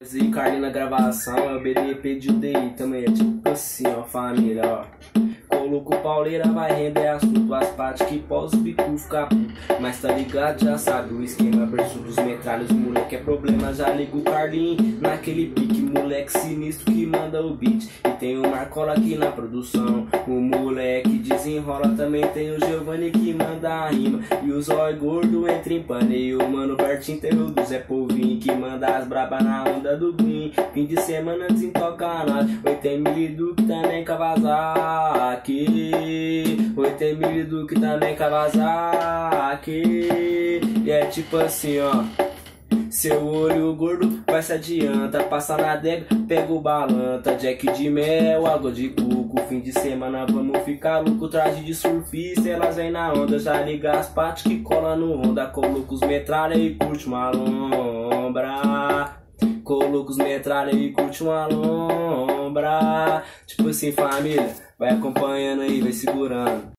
E Carlinhos na gravação, é o BDP de UDI também, é tipo assim, ó, família, ó. Coloco pauleira, vai render assunto, as partes que pós o bico ficar puto. Mas tá ligado, já sabe o esquema versus dos metralhas, moleque é problema, já liga o Carlinhos naquele pique, moleque sinistro que manda o beat. E tem o Marcola aqui na produção, o moleque desenrola, também tem o Giovanni que manda a rima. E o Zóio Gordo entra em paneio, o mano Bertinho tem o do Zé Povinho que manda as braba na onda do Green. Fim de semana desentoca nós, oi tem Mili Duque também Kawasaki. Oi tem Mili Duque também Kawasaki. E é tipo assim, ó. Seu olho gordo vai se adianta, passa na adega, pega o balanta. Jack de mel, água de coco, fim de semana vamos ficar louco. Traje de surfista, elas vem na onda, já liga as partes que cola no Honda. Coloca os metralha e curte uma lombra. Coloca os metralha e curte uma lombra. Tipo assim, família, vai acompanhando aí, vai segurando.